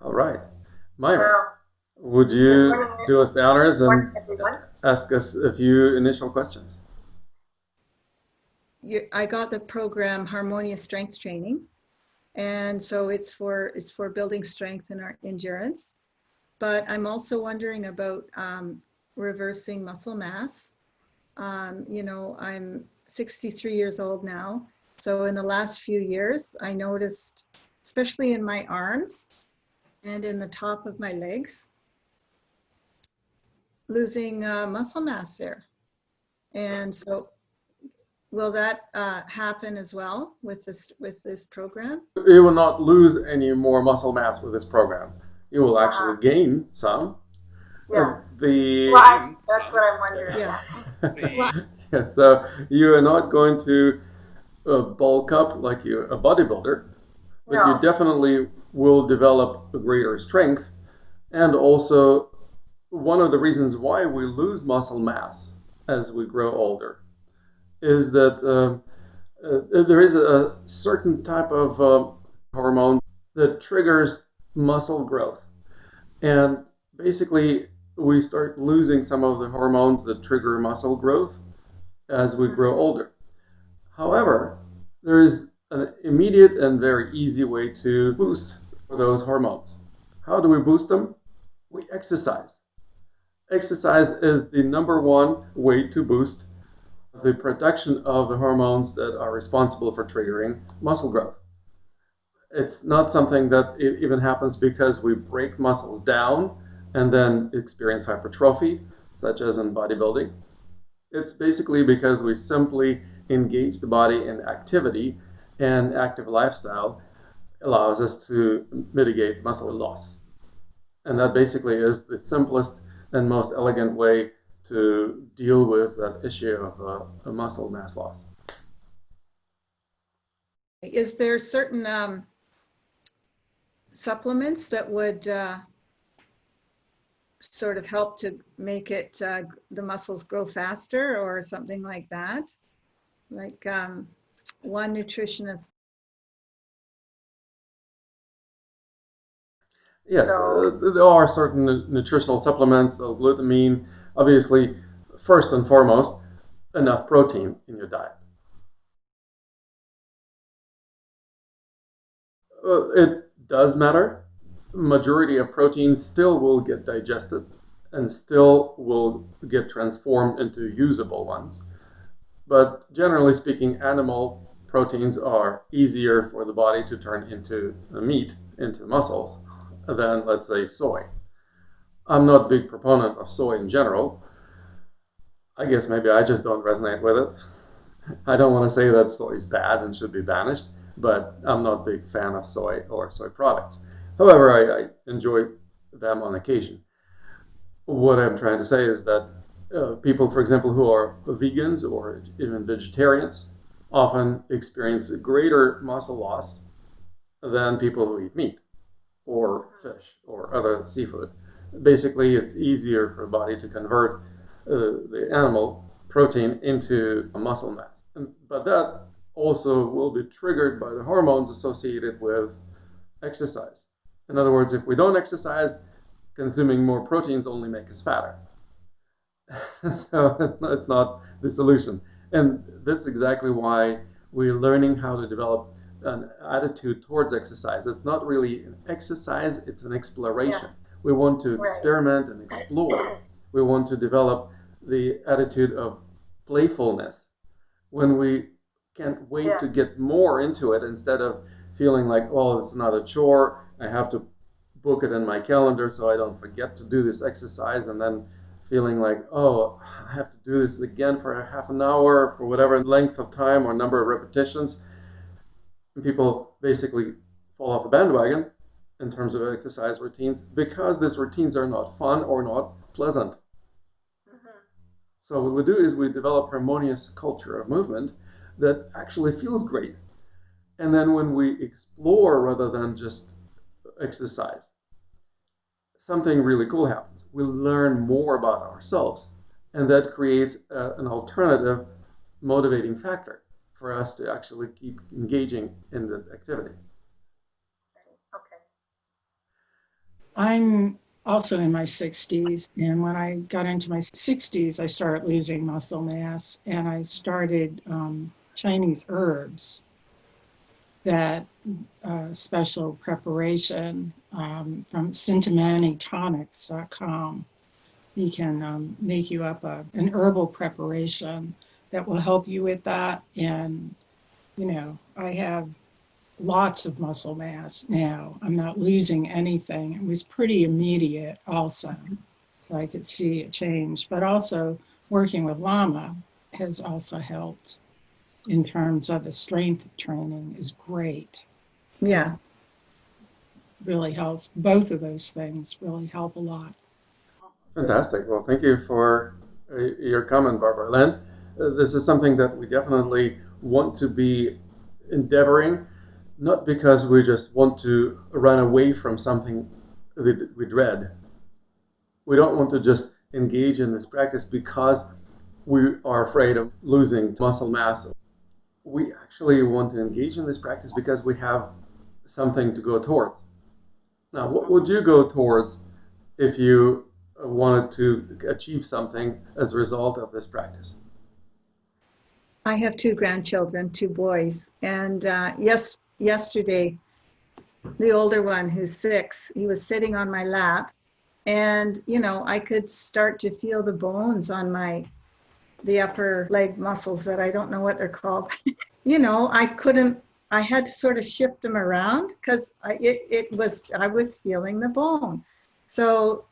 All right. Myra, Well, would good you morning, do us the honors and everyone. ask us a few initial questions? I got the program Harmonious Strength Training, and so it's for building strength and our endurance. But I'm also wondering about reversing muscle mass. I'm 63 years old now, so in the last few years, I noticed, especially in my arms and in the top of my legs, losing muscle mass there. And so will that happen as well with this program? You will not lose any more muscle mass with this program. You will Uh-huh. actually gain some. Yeah. The Well, that's what I'm wondering. Yeah. Yes, so you are not going to bulk up like you a bodybuilder, but you No. definitely will develop a greater strength. And also, one of the reasons why we lose muscle mass as we grow older is that there is a certain type of hormone that triggers muscle growth. And basically, we start losing some of the hormones that trigger muscle growth as we grow older. However, there is an immediate and very easy way to boost those hormones. How do we boost them? We exercise. Exercise is the number one way to boost the production of the hormones that are responsible for triggering muscle growth. It's not something that it even happens because we break muscles down and then experience hypertrophy, such as in bodybuilding. It's basically because we simply engage the body in activity, and active lifestyle allows us to mitigate muscle loss. And that basically is the simplest and most elegant way to deal with that issue of muscle mass loss. Is there certain supplements that would sort of help to make the muscles grow faster or something like that? Like one nutritionist. Yes, there are certain nutritional supplements, glutamine, obviously, first and foremost, enough protein in your diet. It does matter. Majority of proteins still will get digested and still will get transformed into usable ones. But generally speaking, animal proteins are easier for the body to turn into meat, into muscles, than, let's say, soy. I'm not a big proponent of soy in general. I guess maybe I just don't resonate with it. I don't want to say that soy is bad and should be banished, but I'm not a big fan of soy or soy products. However, I enjoy them on occasion. What I'm trying to say is that people, for example, who are vegans or even vegetarians often experience a greater muscle loss than people who eat meat or fish or other seafood. Basically, it's easier for the body to convert the animal protein into a muscle mass. But that also will be triggered by the hormones associated with exercise. In other words, if we don't exercise, consuming more proteins only make us fatter. So that's not the solution. And that's exactly why we're learning how to develop an attitude towards exercise. It's not really an exercise, it's an exploration. Yeah. We want to Right. experiment and explore. We want to develop the attitude of playfulness when we can't wait Yeah. to get more into it instead of feeling like, oh, it's another chore. I have to book it in my calendar so I don't forget to do this exercise, and then feeling like, oh, I have to do this again for a half an hour for whatever length of time or number of repetitions. And people basically fall off the bandwagon in terms of exercise routines because these routines are not fun or not pleasant. Mhm. So what we do is we develop harmonious culture of movement that actually feels great. And then when we explore rather than just exercise, something really cool happens. We learn more about ourselves, and that creates an alternative motivating factor for us to actually keep engaging in the activity. Okay. I'm also in my 60s, and when I got into my 60s, I started losing muscle mass, and I started Chinese herbs that special preparation from sintamani-tonics.com. He can make you up an herbal preparation that will help you with that. And, I have lots of muscle mass now. I'm not losing anything. It was pretty immediate also. I could see a change, but also working with Lama has also helped in terms of the strength training is great. Yeah. Really helps. Both of those things really help a lot. Fantastic. Well, thank you for your comment, Barbara-Lynn. This is something that we definitely want to be endeavoring, not because we just want to run away from something that we dread. We don't want to just engage in this practice because we are afraid of losing muscle mass. We actually want to engage in this practice because we have something to go towards. Now, what would you go towards if you wanted to achieve something as a result of this practice? I have 2 grandchildren, 2 boys. And yesterday, the older one, who's 6, he was sitting on my lap. And, I could start to feel the bones on the upper leg muscles that I don't know what they're called. I had to sort of shift them around because I was feeling the bone. So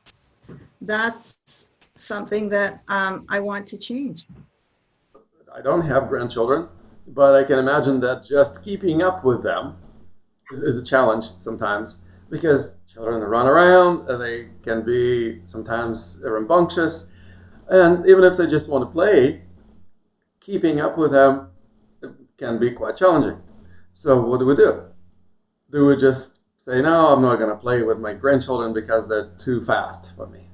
that's something that I want to change. I don't have grandchildren, but I can imagine that just keeping up with them is a challenge sometimes because children run around, they can be sometimes rambunctious, and even if they just want to play, keeping up with them can be quite challenging. So what do we do? Do we just say, no, I'm not going to play with my grandchildren because they're too fast for me?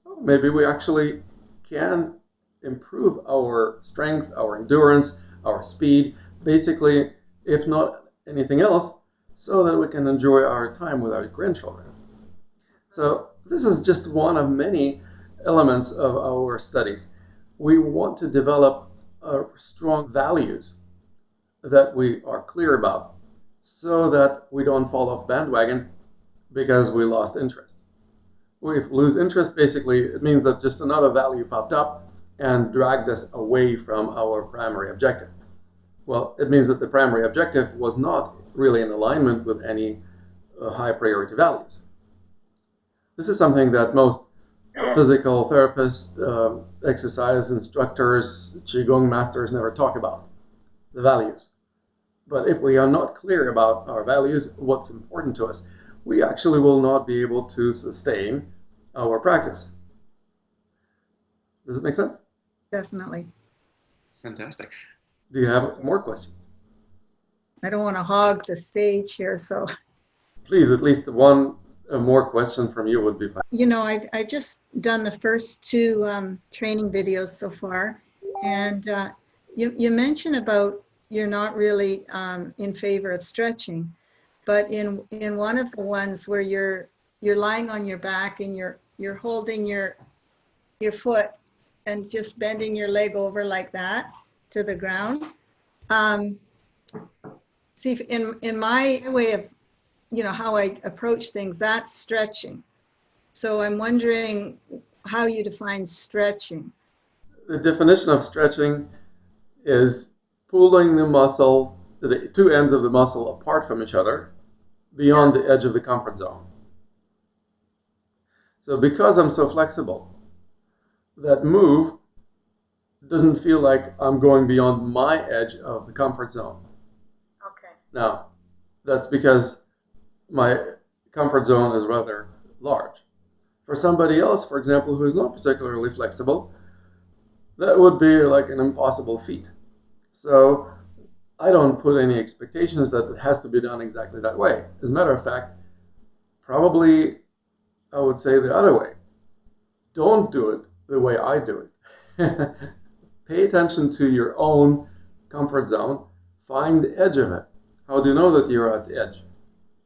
Well, maybe we actually can improve our strength, our endurance, our speed, basically, if not anything else, so that we can enjoy our time with our grandchildren. So this is just one of many elements of our studies. We want to develop strong values that we are clear about so that we don't fall off bandwagon because we lost interest. If we lose interest, basically, it means that just another value popped up and dragged us away from our primary objective. Well, it means that the primary objective was not really in alignment with any high priority values. This is something that most physical therapists, exercise instructors, Qigong masters never talk about, the values. But if we are not clear about our values, what's important to us, we actually will not be able to sustain our practice. Does it make sense? Definitely. Fantastic. Do you have more questions? I don't want to hog the stage here, so. Please, at least one more question from you would be fine. I've just done the first 2 training videos so far, and you mentioned about you're not really in favor of stretching, but in one of the ones where you're lying on your back and you're holding your foot and just bending your leg over like that to the ground. See, in my way of, how I approach things, that's stretching. So I'm wondering how you define stretching. The definition of stretching is pulling the muscles, the 2 ends of the muscle apart from each other beyond the edge of the comfort zone. So because I'm so flexible, that move doesn't feel like I'm going beyond my edge of the comfort zone. Okay. Now, that's because my comfort zone is rather large. For somebody else, for example, who is not particularly flexible, that would be like an impossible feat. So I don't put any expectations that it has to be done exactly that way. As a matter of fact, probably I would say the other way. Don't do it the way I do it. Pay attention to your own comfort zone. Find the edge of it. How do you know that you're at the edge?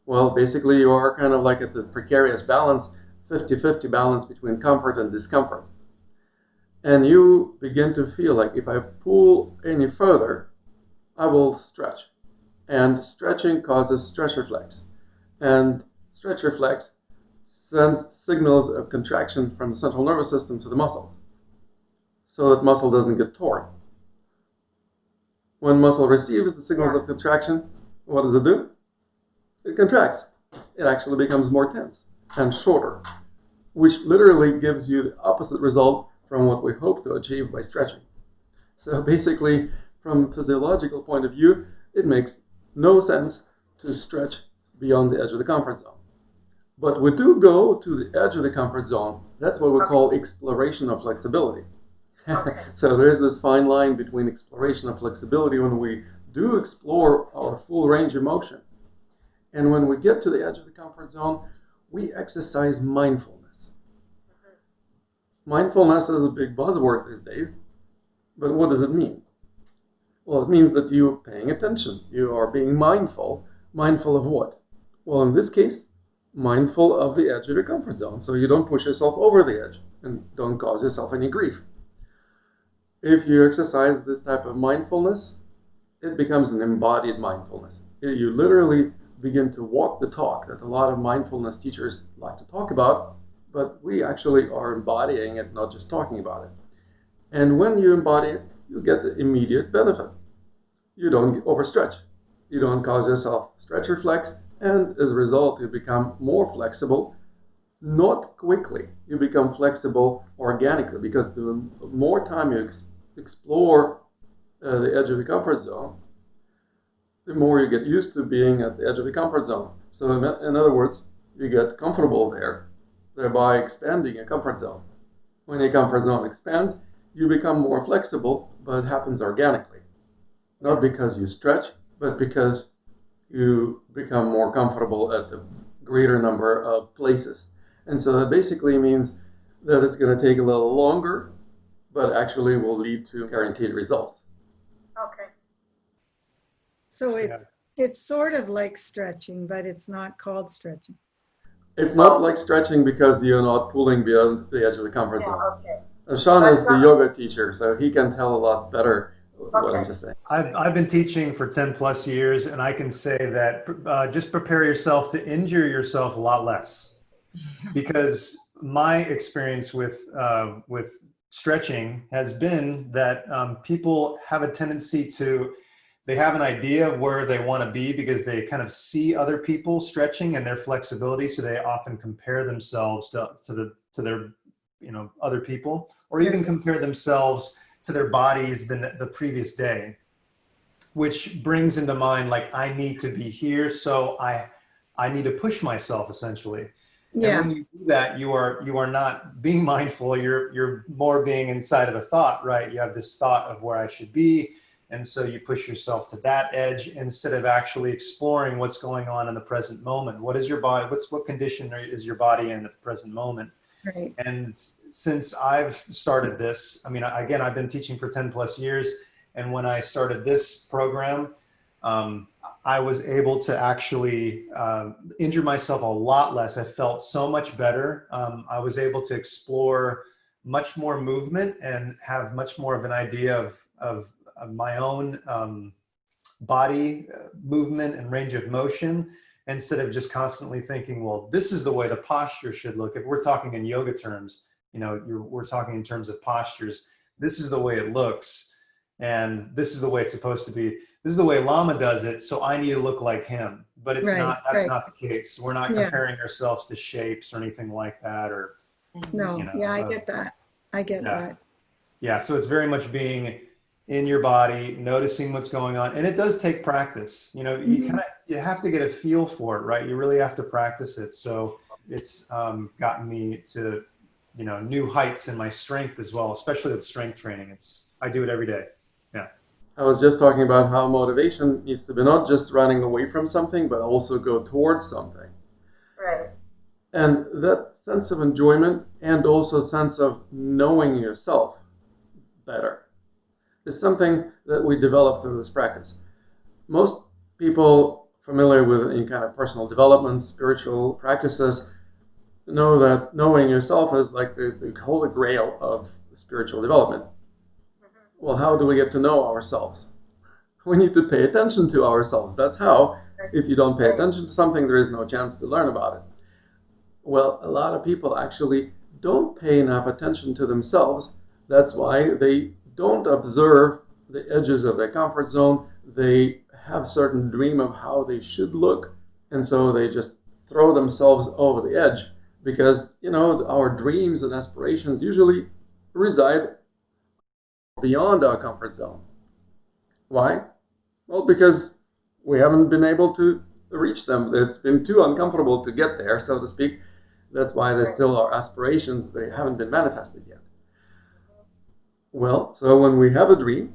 Well, basically you are kind of like at the precarious balance, 50-50 balance between comfort and discomfort. And you begin to feel like if I pull any further, I will stretch. And stretching causes stretch reflex. And stretch reflex sends signals of contraction from the central nervous system to the muscles, so that muscle doesn't get torn. When muscle receives the signals of contraction, what does it do? It contracts. It actually becomes more tense and shorter, which literally gives you the opposite result from what we hope to achieve by stretching. So basically, from a physiological point of view, it makes no sense to stretch beyond the edge of the comfort zone. But we do go to the edge of the comfort zone. That's what we call exploration of flexibility. Okay. So there's this fine line between exploration of flexibility when we do explore our full range of motion. And when we get to the edge of the comfort zone, we exercise mindfulness. Mindfulness is a big buzzword these days, but what does it mean? Well, it means that you're paying attention. You are being mindful. Mindful of what? Well, in this case, mindful of the edge of your comfort zone, so you don't push yourself over the edge and don't cause yourself any grief. If you exercise this type of mindfulness, it becomes an embodied mindfulness. You literally begin to walk the talk that a lot of mindfulness teachers like to talk about, but we actually are embodying it, not just talking about it. And when you embody it, you get the immediate benefit. You don't overstretch. You don't cause yourself stretch reflex, and as a result, you become more flexible, not quickly. You become flexible organically, because the more time you explore the edge of the comfort zone, the more you get used to being at the edge of the comfort zone. So in other words, you get comfortable there, thereby expanding your comfort zone. When your comfort zone expands, you become more flexible, but it happens organically. Not because you stretch, but because you become more comfortable at the greater number of places. And so that basically means that it's going to take a little longer, but actually will lead to guaranteed results. Okay. So it's sort of like stretching, but it's not called stretching. It's not like stretching because you're not pulling beyond the edge of the comfort zone. Okay. Sean is the yoga teacher, so he can tell a lot better what I'm just saying. I've been teaching for 10 plus years, and I can say that just prepare yourself to injure yourself a lot less. Because my experience with stretching has been that people have a tendency they have an idea of where they want to be because they kind of see other people stretching and their flexibility, so they often compare themselves to their other people, or even compare themselves to their bodies the previous day, which brings into mind, like, I need to be here, so I need to push myself, essentially. Yeah. And when you do that, you are not being mindful. You're more being inside of a thought, right? You have this thought of where I should be, and so you push yourself to that edge instead of actually exploring what's going on in the present moment. What is your body? What condition is your body in at the present moment? Right. And since I've started this, I mean, again, I've been teaching for 10 plus years. And when I started this program, I was able to actually injure myself a lot less. I felt so much better. I was able to explore much more movement and have much more of an idea of my own body movement and range of motion, instead of just constantly thinking, well, this is the way the posture should look. If we're talking in yoga terms, we're talking in terms of postures. This is the way it looks, and this is the way it's supposed to be. This is the way Lama does it, so I need to look like him. But it's not. That's not the case. We're not comparing ourselves to shapes or anything like that. Or no, I get that. I get that. Yeah. So it's very much being in your body, noticing what's going on, and it does take practice. You have to get a feel for it, right? You really have to practice it. So it's gotten me to new heights in my strength as well, especially with strength training. I do it every day. Yeah. I was just talking about how motivation needs to be not just running away from something, but also go towards something. Right. And that sense of enjoyment and also sense of knowing yourself better is something that we develop through this practice. Most people familiar with any kind of personal development, spiritual practices, know that knowing yourself is like the holy grail of spiritual development. Well, how do we get to know ourselves? We need to pay attention to ourselves. That's how. If you don't pay attention to something, there is no chance to learn about it. Well, a lot of people actually don't pay enough attention to themselves. That's why they don't observe the edges of their comfort zone. They have a certain dream of how they should look, and so they just throw themselves over the edge because, our dreams and aspirations usually reside beyond our comfort zone. Why? Well, because we haven't been able to reach them. It's been too uncomfortable to get there, so to speak. That's why there still are aspirations. They haven't been manifested yet. Well, so when we have a dream,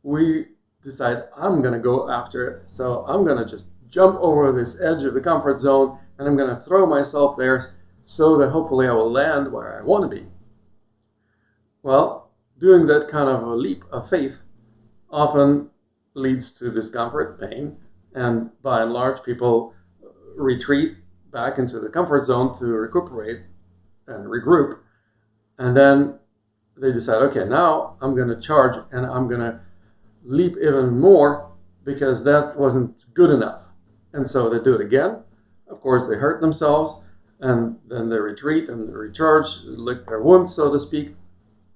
we decide, I'm going to go after it. So I'm going to just jump over this edge of the comfort zone, and I'm going to throw myself there so that hopefully I will land where I want to be. Well, doing that kind of a leap of faith often leads to discomfort, pain, and by and large, people retreat back into the comfort zone to recuperate and regroup. And then they decide, okay, now I'm going to charge and I'm going to leap even more because that wasn't good enough. And so they do it again. Of course, they hurt themselves, and then they retreat and they recharge, lick their wounds, so to speak.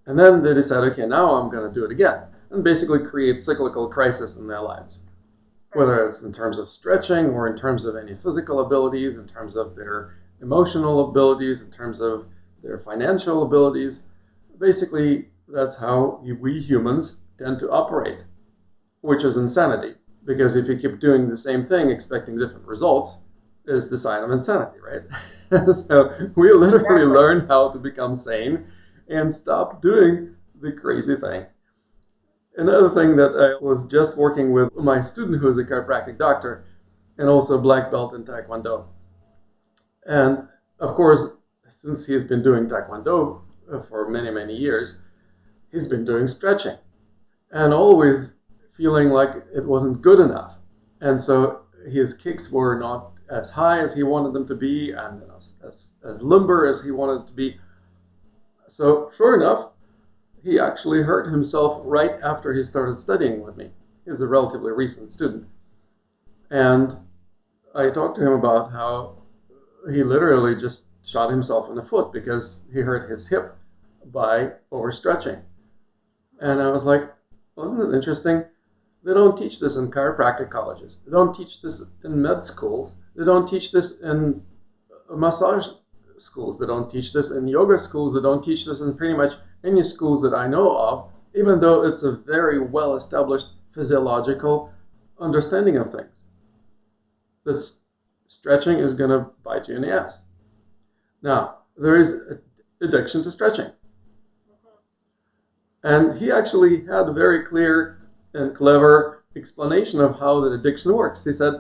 And then they decide, okay, now I'm going to do it again, and basically create cyclical crisis in their lives. Whether it's in terms of stretching or in terms of any physical abilities, in terms of their emotional abilities, in terms of their financial abilities. Basically, that's how we humans tend to operate, which is insanity. Because if you keep doing the same thing, expecting different results, is the sign of insanity, right? So we literally learn how to become sane and stop doing the crazy thing. Another thing that I was just working with my student who is a chiropractic doctor and also black belt in Taekwondo. And of course, since he's been doing Taekwondo for many, many years, he's been doing stretching and always feeling like it wasn't good enough. And so his kicks were not as high as he wanted them to be and as limber as he wanted to be. So sure enough, he actually hurt himself right after he started studying with me. He's a relatively recent student. And I talked to him about how he literally just shot himself in the foot because he hurt his hip by overstretching. And I was like, well, isn't it interesting? They don't teach this in chiropractic colleges. They don't teach this in med schools. They don't teach this in massage schools. They don't teach this in yoga schools. They don't teach this in pretty much any schools that I know of, even though it's a very well-established physiological understanding of things. That stretching is going to bite you in the ass. Now, there is addiction to stretching. And he actually had a very clear and clever explanation of how that addiction works. He said,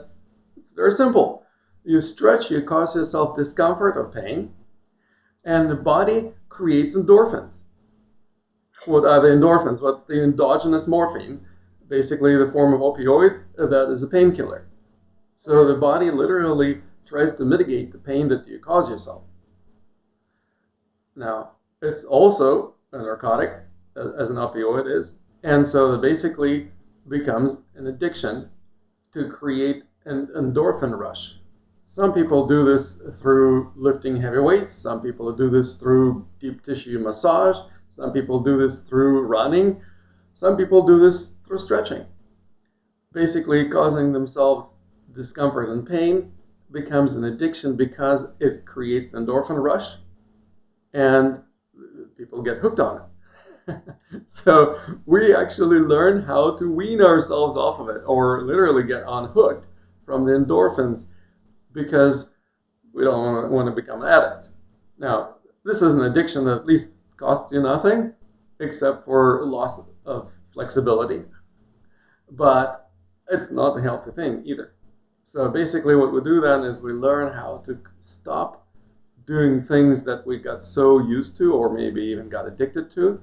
it's very simple. You stretch, you cause yourself discomfort or pain, and the body creates endorphins. What are the endorphins? What's the endogenous morphine? Basically the form of opioid that is a painkiller. So the body literally tries to mitigate the pain that you cause yourself. Now, it's also a narcotic, as an opioid is, and so it basically becomes an addiction to create an endorphin rush. Some people do this through lifting heavy weights. Some people do this through deep tissue massage. Some people do this through running. Some people do this through stretching. Basically, causing themselves discomfort and pain becomes an addiction because it creates an endorphin rush, and people get hooked on it. So we actually learn how to wean ourselves off of it, or literally get unhooked from the endorphins, because we don't want to become addicts. Now, this is an addiction that at least costs you nothing except for loss of flexibility, but it's not a healthy thing either. So basically what we do then is we learn how to stop doing things that we got so used to or maybe even got addicted to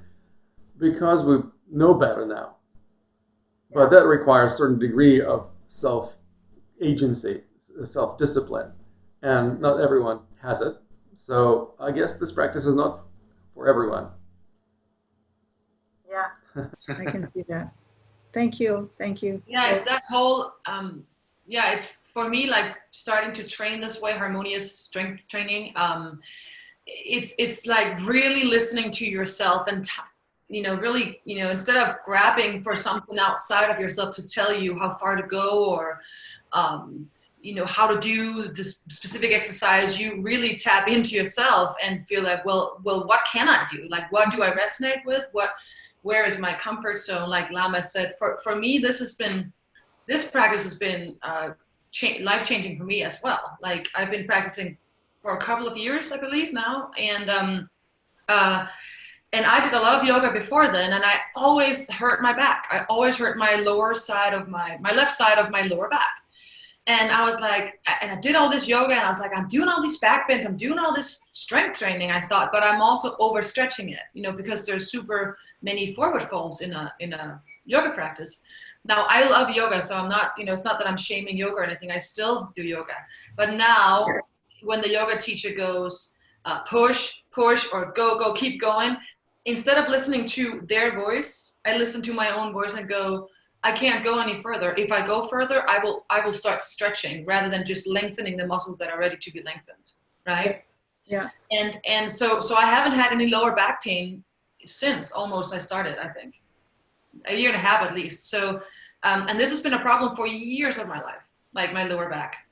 because we know better now. But that requires a certain degree of agency, self-discipline, and not everyone has it. So I guess this practice is not for everyone. Yeah. I can see that. Thank you. Thank you. Yeah, it's that whole, yeah, it's for me like starting to train this way, harmonious strength training. It's like really listening to yourself and, really, instead of grabbing for something outside of yourself to tell you how far to go or, how to do this specific exercise, you really tap into yourself and feel like, well, what can I do? Like, what do I resonate with? Where is my comfort zone? Like Lama said, for me, this practice has been life-changing for me as well. Like I've been practicing for a couple of years, I believe now. And I did a lot of yoga before then, and I always hurt my back. I always hurt my lower side of my left side of my lower back. And I was like, and I did all this yoga, and I was like, I'm doing all these back bends, I'm doing all this strength training, I thought, but I'm also overstretching it, because there's super many forward folds in a yoga practice. Now, I love yoga, so I'm not, it's not that I'm shaming yoga or anything. I still do yoga. But now, when the yoga teacher goes, push, or go, keep going, instead of listening to their voice, I listen to my own voice and go, I can't go any further. If I go further, I will start stretching rather than just lengthening the muscles that are ready to be lengthened, right? Yeah. And so I haven't had any lower back pain since almost I started, I think. A year and a half at least. So, and this has been a problem for years of my life, like my lower back.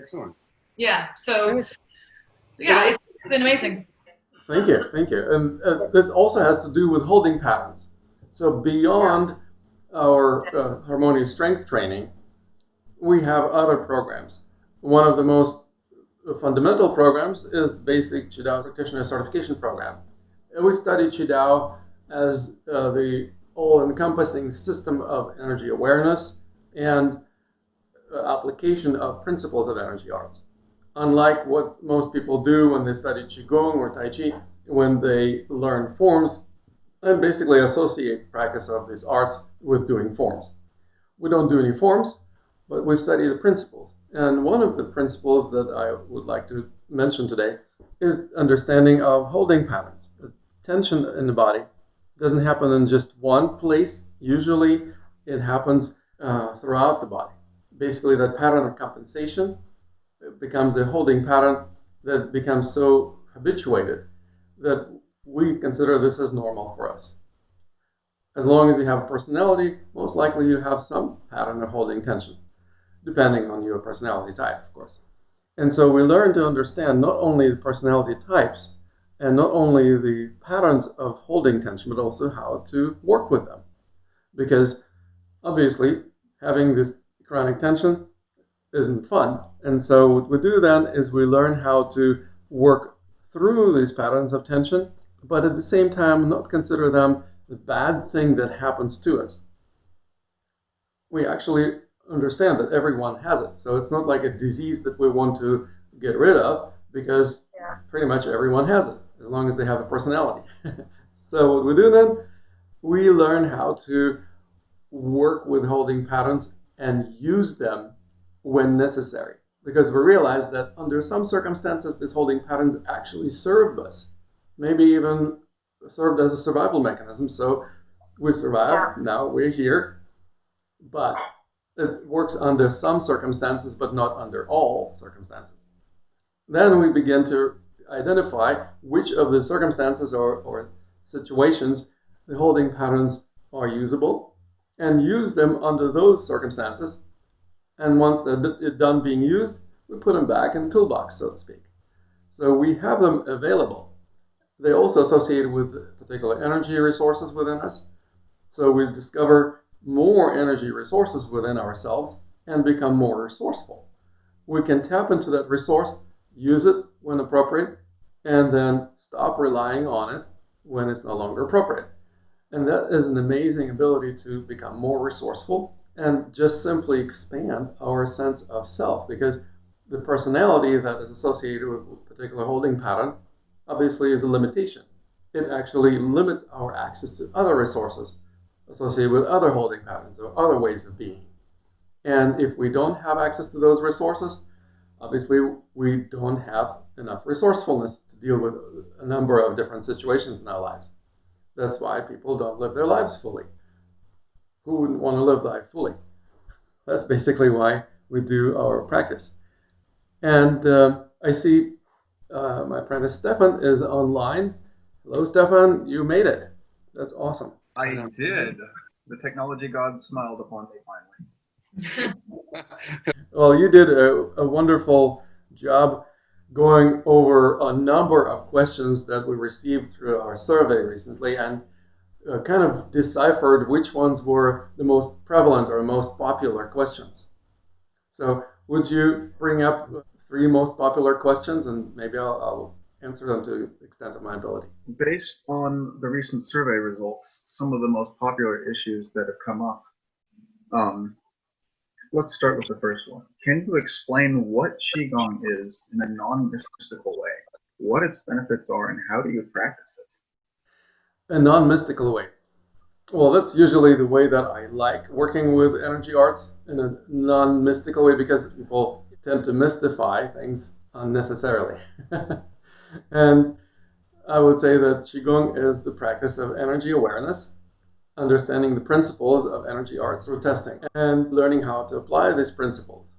Excellent. Yeah. So, yeah, it's been amazing. Thank you. And this also has to do with holding patterns. So beyond our harmonious strength training, we have other programs. One of the most fundamental programs is basic Qigong practitioner certification program. And we study Qigong as the all-encompassing system of energy awareness and application of principles of energy arts. Unlike what most people do when they study Qigong or Tai Chi, when they learn forms and basically associate practice of these arts with doing forms. We don't do any forms, but we study the principles. And one of the principles that I would like to mention today is understanding of holding patterns. The tension in the body doesn't happen in just one place. Usually it happens throughout the body. Basically, that pattern of compensation becomes a holding pattern that becomes so habituated that we consider this as normal for us. As long as you have a personality, most likely you have some pattern of holding tension, depending on your personality type, of course. And so we learn to understand not only the personality types and not only the patterns of holding tension, but also how to work with them. Because obviously, having this chronic tension isn't fun. And so what we do then is we learn how to work through these patterns of tension, but at the same time not consider them the bad thing that happens to us. We actually understand that everyone has it. So it's not like a disease that we want to get rid of, because pretty much everyone has it, as long as they have a personality. So what we do then, we learn how to work with holding patterns and use them when necessary. Because we realize that under some circumstances, these holding patterns actually serve us, maybe even served as a survival mechanism. So we survived, now we're here, but it works under some circumstances, but not under all circumstances. Then we begin to identify which of the circumstances or situations the holding patterns are usable, and use them under those circumstances. And once they're done being used, we put them back in the toolbox, so to speak. So we have them available. They're also associated with particular energy resources within us. So we discover more energy resources within ourselves and become more resourceful. We can tap into that resource, use it when appropriate, and then stop relying on it when it's no longer appropriate. And that is an amazing ability to become more resourceful and just simply expand our sense of self, because the personality that is associated with a particular holding pattern obviously is a limitation. It actually limits our access to other resources associated with other holding patterns or other ways of being. And if we don't have access to those resources, obviously we don't have enough resourcefulness to deal with a number of different situations in our lives. That's why people don't live their lives fully. Who wouldn't want to live life fully? That's basically why we do our practice. And I see my apprentice Stefan is online. Hello, Stefan. You made it. That's awesome. I did. The technology gods smiled upon me finally. Well, you did a wonderful job going over a number of questions that we received through our survey recently and kind of deciphered which ones were the most prevalent or most popular questions. So would you bring up 3 most popular questions, and maybe I'll answer them to the extent of my ability. Based on the recent survey results, some of the most popular issues that have come up, let's start with the first one. Can you explain what Qigong is in a non-mystical way? What its benefits are and how do you practice it? A non-mystical way. Well, that's usually the way that I like working with energy arts, in a non-mystical way, because people tend to mystify things unnecessarily. And I would say that Qigong is the practice of energy awareness, understanding the principles of energy arts through testing, and learning how to apply these principles.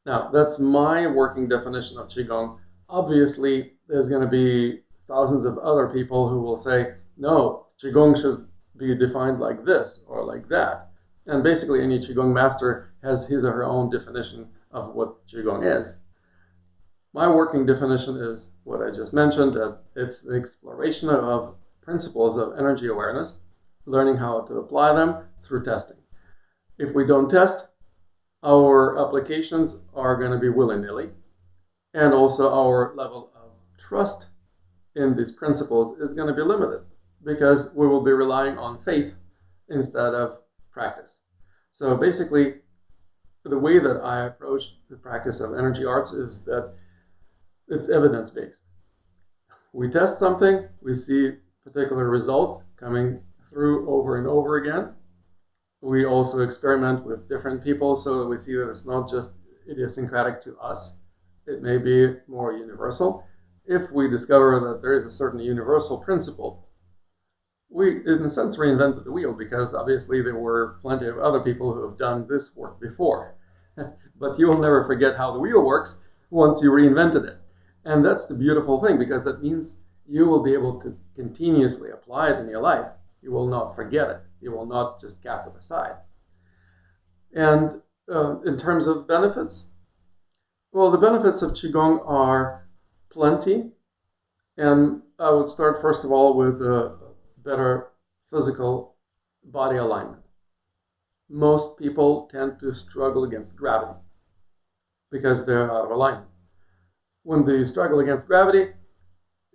Now, that's my working definition of Qigong. Obviously, there's going to be thousands of other people who will say, no, Qigong should be defined like this or like that. And basically, any Qigong master has his or her own definition of what Qigong is. My working definition is what I just mentioned, that it's the exploration of principles of energy awareness, learning how to apply them through testing. If we don't test, our applications are going to be willy-nilly, and also our level of trust in these principles is going to be limited, because we will be relying on faith instead of practice. So basically, the way that I approach the practice of energy arts is that it's evidence-based. We test something, we see particular results coming through over and over again. We also experiment with different people so that we see that it's not just idiosyncratic to us. It may be more universal. If we discover that there is a certain universal principle, we, in a sense, reinvented the wheel, because obviously there were plenty of other people who have done this work before. But you will never forget how the wheel works once you reinvented it. And that's the beautiful thing, because that means you will be able to continuously apply it in your life. You will not forget it. You will not just cast it aside. And in terms of benefits, well, the benefits of Qigong are plenty. And I would start, first of all, with a better physical body alignment. Most people tend to struggle against gravity because they're out of alignment. When you struggle against gravity,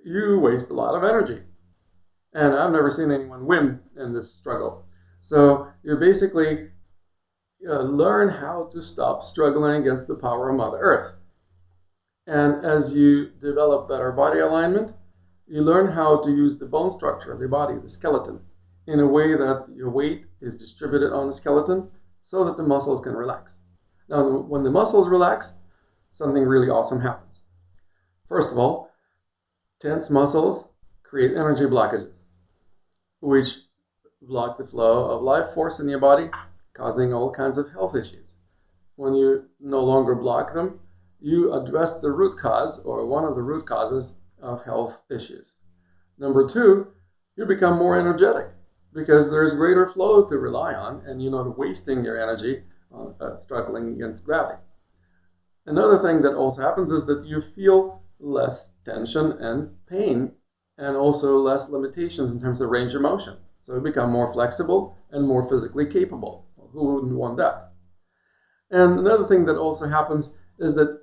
you waste a lot of energy. And I've never seen anyone win in this struggle. So you basically learn how to stop struggling against the power of Mother Earth. And as you develop better body alignment, you learn how to use the bone structure of the body, the skeleton, in a way that your weight is distributed on the skeleton so that the muscles can relax. Now, when the muscles relax, something really awesome happens. First of all, tense muscles create energy blockages, which block the flow of life force in your body, causing all kinds of health issues. When you no longer block them, you address the root cause, or one of the root causes of health issues. Number 2, you become more energetic because there's greater flow to rely on, and you're not wasting your energy on struggling against gravity. Another thing that also happens is that you feel less tension and pain, and also less limitations in terms of range of motion. So you become more flexible and more physically capable. Well, who wouldn't want that? And another thing that also happens is that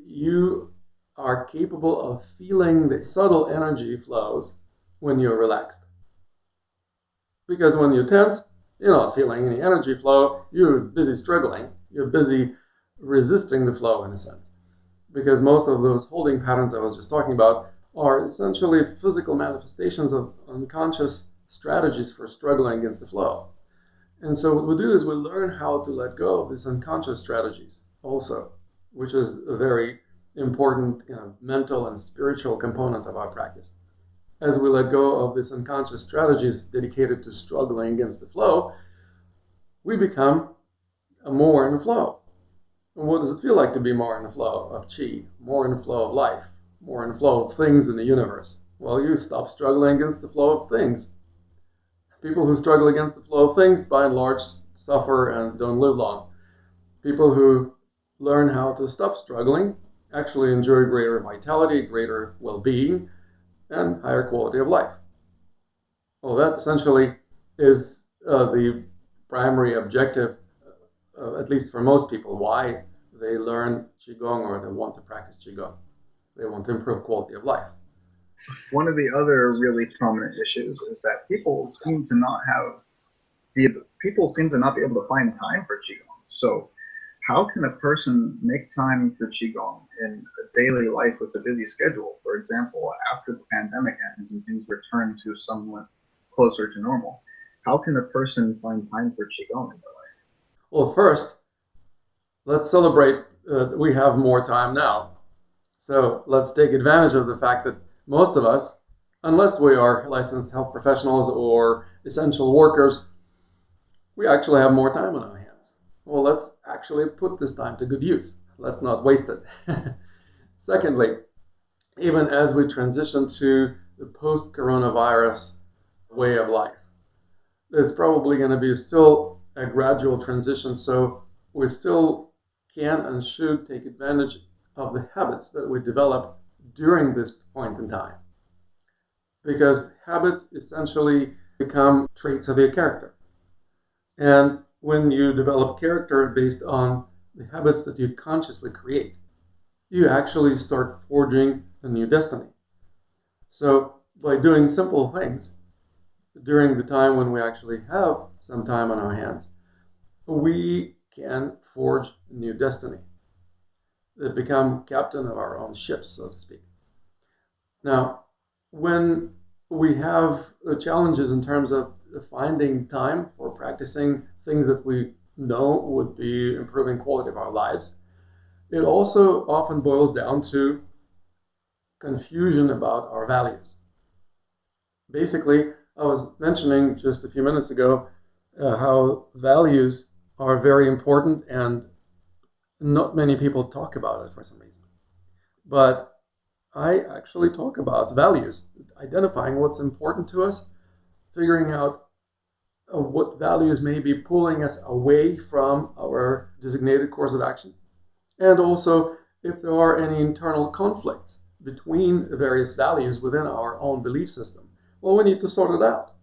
you are capable of feeling the subtle energy flows when you're relaxed. Because when you're tense, you're not feeling any energy flow. You're busy struggling. You're busy resisting the flow, in a sense. Because most of those holding patterns I was just talking about are essentially physical manifestations of unconscious strategies for struggling against the flow. And so what we do is we learn how to let go of these unconscious strategies also, which is a very important mental and spiritual component of our practice. As we let go of these unconscious strategies dedicated to struggling against the flow, we become more in the flow. And what does it feel like to be more in the flow of Qi, more in the flow of life, more in the flow of things in the universe? Well, you stop struggling against the flow of things. People who struggle against the flow of things, by and large, suffer and don't live long. People who learn how to stop struggling actually enjoy greater vitality, greater well-being, and higher quality of life. Well, that essentially is the primary objective, at least for most people, why they learn Qigong or they want to practice Qigong. They want to improve quality of life. One of the other really prominent issues is that people seem to not be able to find time for Qigong. So how can a person make time for Qigong in a daily life with a busy schedule? For example, after the pandemic ends and things return to somewhat closer to normal, how can a person find time for Qigong in their life? Well, first, let's celebrate that we have more time now. So let's take advantage of the fact that most of us, unless we are licensed health professionals or essential workers, we actually have more time on our hands. Well, let's actually put this time to good use. Let's not waste it. Secondly, even as we transition to the post-coronavirus way of life, it's probably going to be still a gradual transition, so we still can and should take advantage of the habits that we develop during this point in time. Because habits essentially become traits of your character. And when you develop character based on the habits that you consciously create, you actually start forging a new destiny. So by doing simple things during the time when we actually have some time on our hands, we can forge a new destiny. Become captain of our own ships, so to speak. Now, when we have challenges in terms of finding time for practicing things that we know would be improving quality of our lives, it also often boils down to confusion about our values. Basically, I was mentioning just a few minutes ago how values are very important and not many people talk about it for some reason. But I actually talk about values, identifying what's important to us, figuring out what values may be pulling us away from our designated course of action, and also if there are any internal conflicts between the various values within our own belief system. Well, we need to sort it out,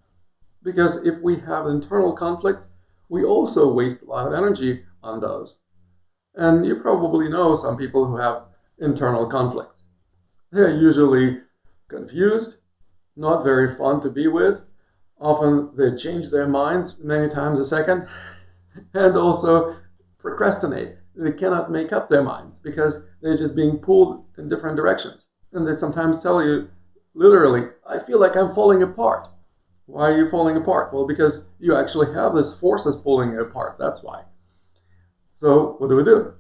because if we have internal conflicts, we also waste a lot of energy on those. And you probably know some people who have internal conflicts. They're usually confused, not very fun to be with. Often they change their minds many times a second, and also procrastinate. They cannot make up their minds because they're just being pulled in different directions. And they sometimes tell you, literally, I feel like I'm falling apart. Why are you falling apart? Well, because you actually have this forces pulling you apart. That's why. So what do?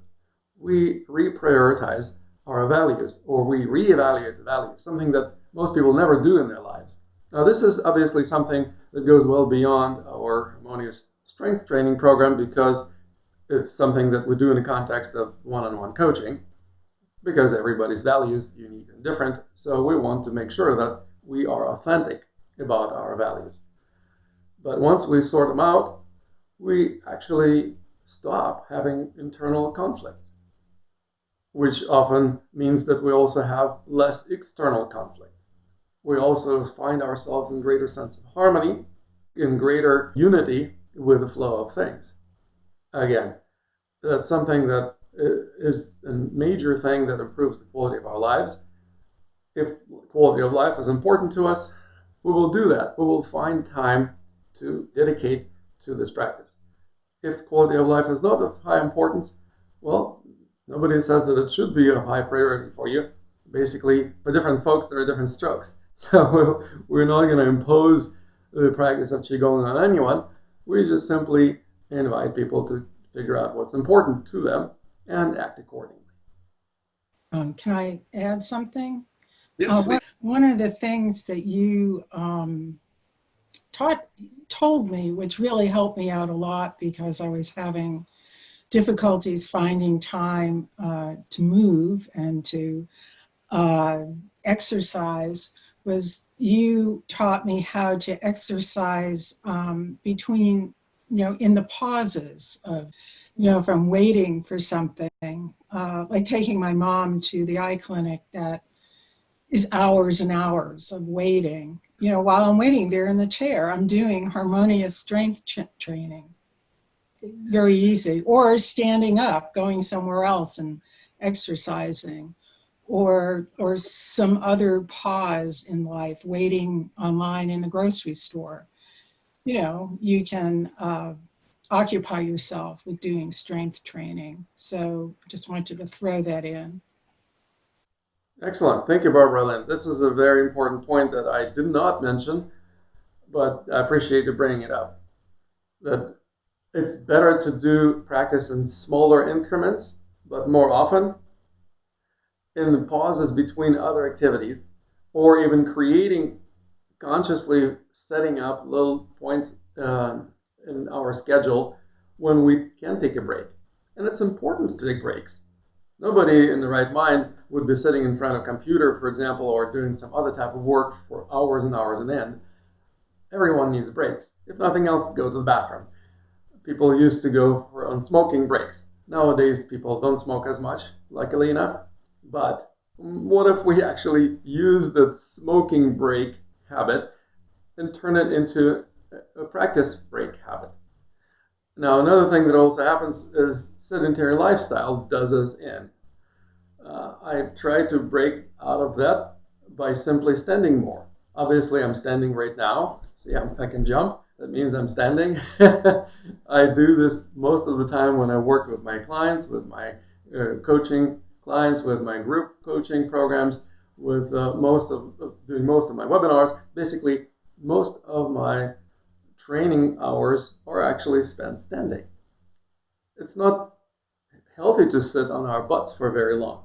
We reprioritize our values, or we reevaluate the values, something that most people never do in their lives. Now, this is obviously something that goes well beyond our harmonious strength training program, because it's something that we do in the context of one-on-one coaching, because everybody's values are unique and different. So we want to make sure that we are authentic about our values. But once we sort them out, we actually stop having internal conflicts, which often means that we also have less external conflicts. We also find ourselves in greater sense of harmony, in greater unity with the flow of things. Again, that's something that is a major thing that improves the quality of our lives. If quality of life is important to us, we will do that. We will find time to dedicate to this practice. If quality of life is not of high importance, well, nobody says that it should be a high priority for you. Basically, for different folks, there are different strokes. So we're not going to impose the practice of Qigong on anyone. We just simply invite people to figure out what's important to them and act accordingly. Can I add something? Yes, please. One of the things that you told me, which really helped me out a lot because I was having difficulties finding time to move and to exercise, was you taught me how to exercise between, in the pauses of, if I'm waiting for something, like taking my mom to the eye clinic that is hours and hours of waiting. While I'm waiting there in the chair, I'm doing harmonious strength training. Very easy. Or standing up, going somewhere else and exercising. Or some other pause in life, waiting online in the grocery store. You can occupy yourself with doing strength training. So just wanted to throw that in. Excellent. Thank you, Barbara-Lynn. This is a very important point that I did not mention, but I appreciate you bringing it up. That it's better to do practice in smaller increments, but more often, in the pauses between other activities, or even consciously setting up little points in our schedule when we can take a break. And it's important to take breaks. Nobody in the right mind would be sitting in front of a computer, for example, or doing some other type of work for hours and hours on end. Everyone needs breaks. If nothing else, go to the bathroom. People used to go on smoking breaks. Nowadays, people don't smoke as much, luckily enough. But what if we actually use that smoking break habit and turn it into a practice break habit? Now, another thing that also happens is sedentary lifestyle does us in. I try to break out of that by simply standing more. Obviously, I'm standing right now. See, I can jump. That means I'm standing. I do this most of the time when I work with my clients, with my coaching clients, with my group coaching programs, with doing most of my webinars. Basically, most of my training hours are actually spent standing. It's not healthy to sit on our butts for very long.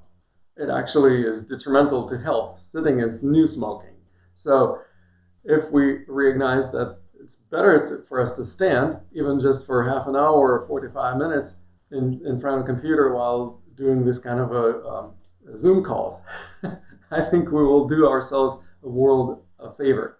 It actually is detrimental to health. Sitting is new smoking. So if we recognize that it's better for us to stand, even just for half an hour or 45 minutes in front of a computer while doing this kind of a Zoom calls, I think we will do ourselves a world of favor.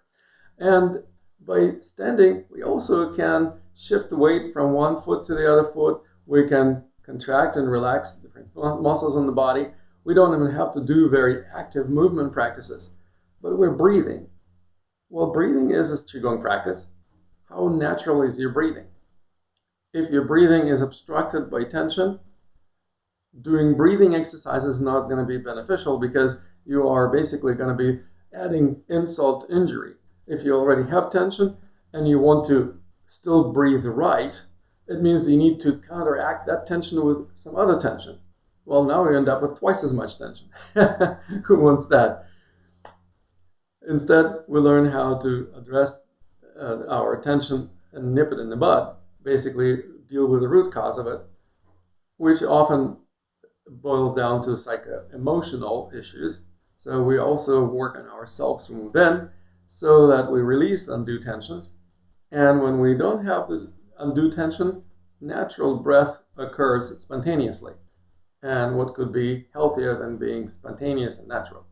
And by standing, we also can shift the weight from one foot to the other foot. We can contract and relax different muscles in the body. We don't even have to do very active movement practices, but we're breathing. Well, breathing is a Qigong practice. How natural is your breathing? If your breathing is obstructed by tension, doing breathing exercises is not going to be beneficial because you are basically going to be adding insult to injury. If you already have tension and you want to still breathe right, it means you need to counteract that tension with some other tension. Well, now we end up with twice as much tension. Who wants that? Instead, we learn how to address our tension and nip it in the bud, basically deal with the root cause of it, which often boils down to psycho-emotional issues. So we also work on ourselves from within so that we release undue tensions. And when we don't have the undue tension, natural breath occurs spontaneously. And what could be healthier than being spontaneous and natural?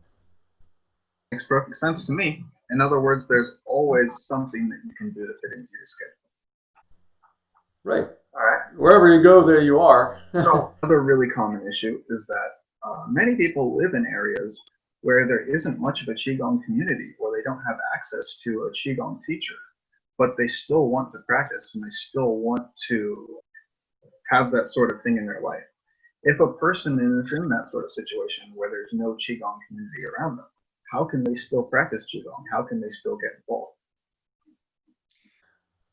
Makes perfect sense to me. In other words, there's always something that you can do to fit into your schedule. Right. All right. Wherever you go, there you are. So another really common issue is that many people live in areas where there isn't much of a Qigong community, or they don't have access to a Qigong teacher, but they still want to practice and they still want to have that sort of thing in their life. If a person is in that sort of situation where there's no Qigong community around them, how can they still practice Qigong? How can they still get involved?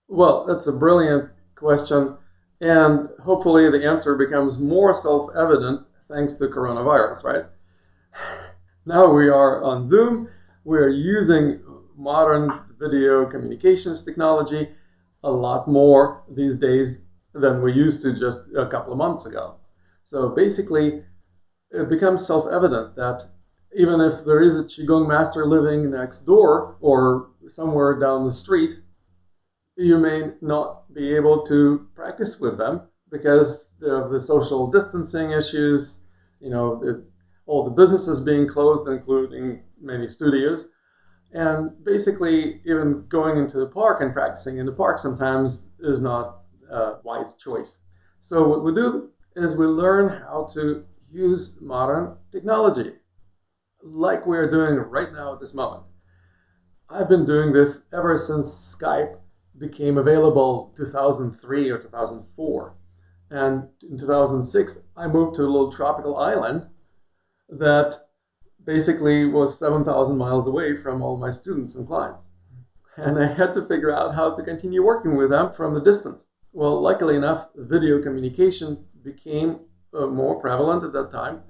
Well, that's a brilliant question. And hopefully the answer becomes more self-evident thanks to coronavirus, right? Now we are on Zoom. We are using modern video communications technology. a lot more these days than we used to just a couple of months ago. So basically, it becomes self-evident that even if there is a Qigong master living next door or somewhere down the street, you may not be able to practice with them because of the social distancing issues, all the businesses being closed, including many studios. And basically, even going into the park and practicing in the park sometimes is not a wise choice. So what we do is we learn how to use modern technology, like we're doing right now at this moment. I've been doing this ever since Skype became available 2003 or 2004. And in 2006, I moved to a little tropical island that basically was 7,000 miles away from all my students and clients. And I had to figure out how to continue working with them from the distance. Well, luckily enough, video communication became more prevalent at that time,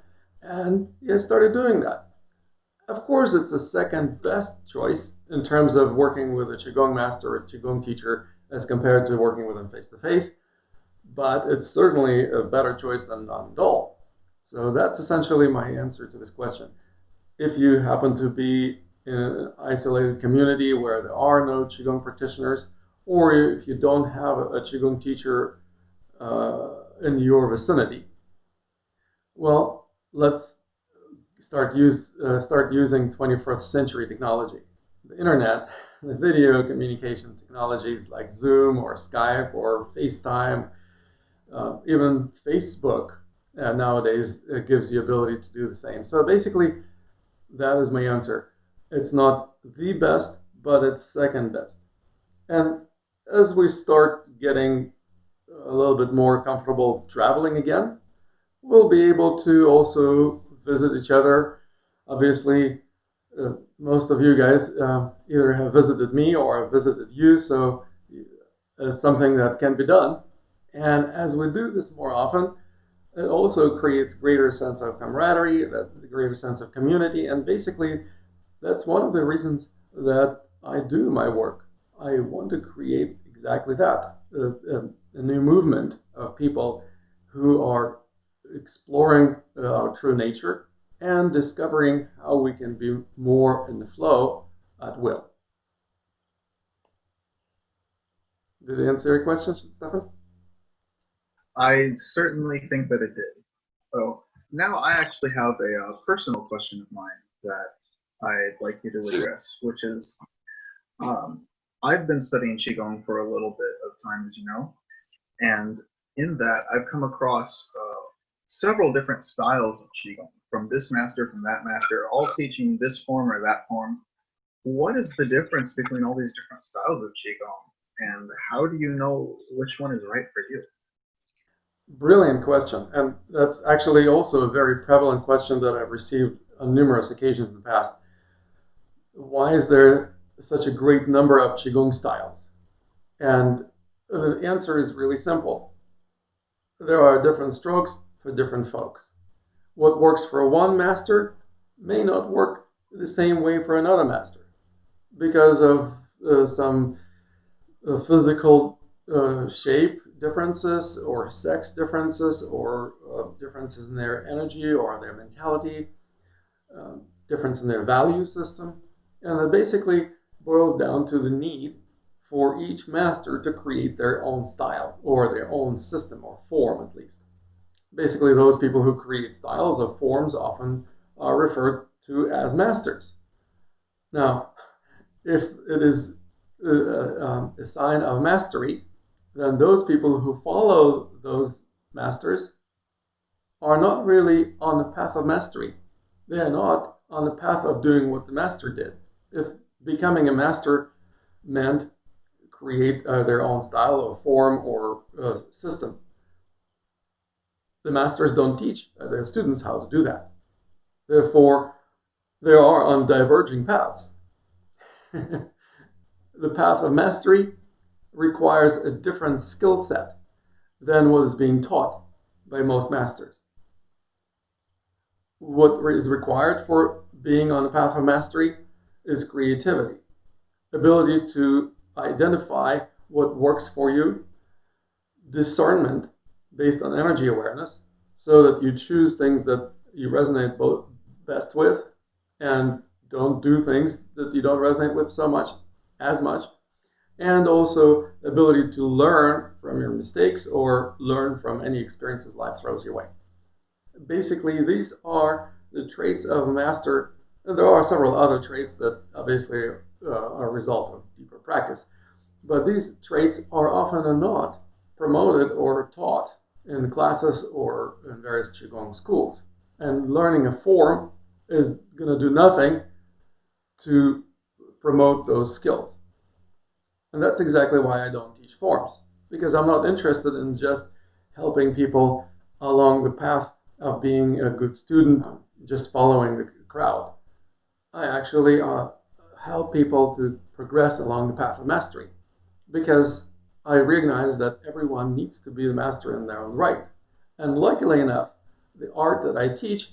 and I started doing that. Of course, it's the second best choice in terms of working with a Qigong master or a Qigong teacher as compared to working with them face-to-face, but it's certainly a better choice than none at all. So that's essentially my answer to this question. If you happen to be in an isolated community where there are no Qigong practitioners, or if you don't have a Qigong teacher in your vicinity, well, let's start using 21st century technology. The internet, the video communication technologies like Zoom or Skype or FaceTime, even Facebook nowadays gives the ability to do the same. So basically, that is my answer. It's not the best, but it's second best. And as we start getting a little bit more comfortable traveling again, we'll be able to also visit each other. Obviously, most of you guys either have visited me or have visited you, so it's something that can be done. And as we do this more often, it also creates greater sense of camaraderie, a greater sense of community, and basically that's one of the reasons that I do my work. I want to create exactly that, a new movement of people who are exploring our true nature and discovering how we can be more in the flow at will. Did it answer your question, Stefan? I certainly think that it did. So now I actually have a personal question of mine that I'd like you to address, which is I've been studying Qigong for a little bit of time, as you know, and in that I've come across several different styles of Qigong, from this master, from that master, all teaching this form or that form. What is the difference between all these different styles of Qigong, and how do you know which one is right for you? Brilliant question. And that's actually also a very prevalent question that I've received on numerous occasions in the past. Why is there such a great number of Qigong styles? And the answer is really simple. There are different strokes for different folks. What works for one master may not work the same way for another master because of some physical shape differences or sex differences or differences in their energy or their mentality, difference in their value system. And it basically boils down to the need for each master to create their own style or their own system or form, at least. Basically, those people who create styles or forms often are referred to as masters. Now, if it is a sign of mastery, then those people who follow those masters are not really on the path of mastery. They are not on the path of doing what the master did. If becoming a master meant create their own style or form or system, the masters don't teach their students how to do that. Therefore, they are on diverging paths. The path of mastery requires a different skill set than what is being taught by most masters. What is required for being on the path of mastery is creativity, ability to identify what works for you, discernment based on energy awareness, so that you choose things that you resonate both best with, and don't do things that you don't resonate with as much, and also the ability to learn from your mistakes or learn from any experiences life throws your way. Basically, these are the traits of a master. And there are several other traits that obviously are a result of deeper practice. But these traits are often not promoted or taught in classes or in various Qigong schools. And learning a form is going to do nothing to promote those skills. And that's exactly why I don't teach forms, because I'm not interested in just helping people along the path of being a good student, just following the crowd. I actually help people to progress along the path of mastery, because I recognize that everyone needs to be the master in their own right. And luckily enough, the art that I teach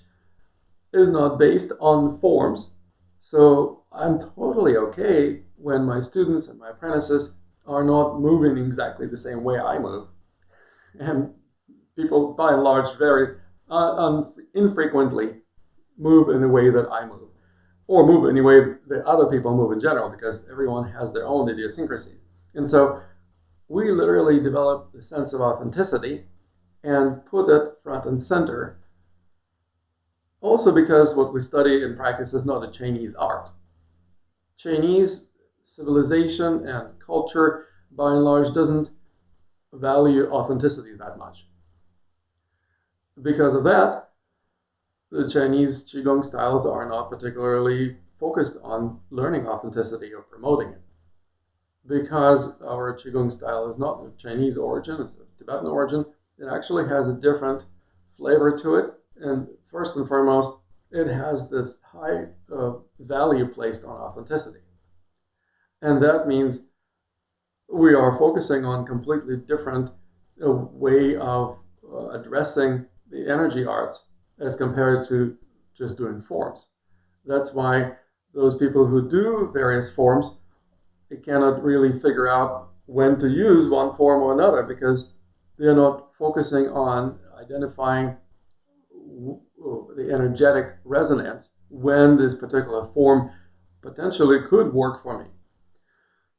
is not based on forms. So I'm totally okay when my students and my apprentices are not moving exactly the same way I move. And people, by and large, very infrequently move in the way that I move, or move in the way that other people move in general, because everyone has their own idiosyncrasies. And so we literally develop the sense of authenticity and put it front and center. Also because what we study and practice is not a Chinese art. Chinese civilization and culture, by and large, doesn't value authenticity that much. Because of that, the Chinese Qigong styles are not particularly focused on learning authenticity or promoting it. Because our Qigong style is not of Chinese origin, it's of Tibetan origin, it actually has a different flavor to it. And first and foremost, it has this high value placed on authenticity. And that means we are focusing on completely different way of addressing the energy arts as compared to just doing forms. That's why those people who do various forms, they cannot really figure out when to use one form or another, because they're not focusing on identifying the energetic resonance when this particular form potentially could work for me.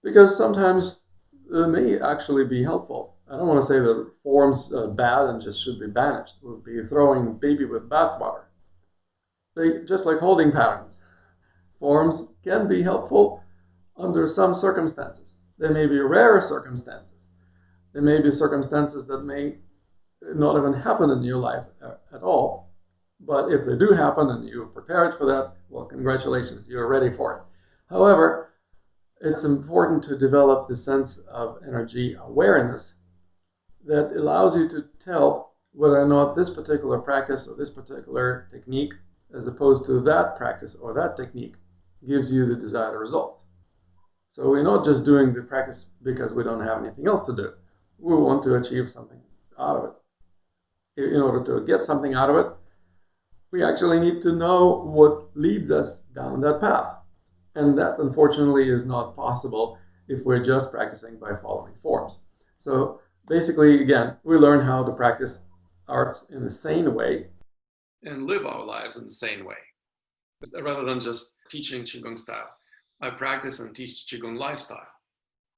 Because sometimes it may actually be helpful. I don't want to say that forms are bad and just should be banished. It would be throwing baby with bathwater. They just like holding patterns. Forms can be helpful under some circumstances. There may be rare circumstances. There may be circumstances that may not even happen in your life at all. But if they do happen and you're prepared for that, well, congratulations, you're ready for it. However, it's important to develop the sense of energy awareness that allows you to tell whether or not this particular practice or this particular technique, as opposed to that practice or that technique, gives you the desired results. So we're not just doing the practice because we don't have anything else to do. We want to achieve something out of it. In order to get something out of it, we actually need to know what leads us down that path. And that, unfortunately, is not possible if we're just practicing by following forms. So basically, again, we learn how to practice arts in a sane way and live our lives in the sane way, rather than just teaching Qigong style. I practice and teach Qigong lifestyle.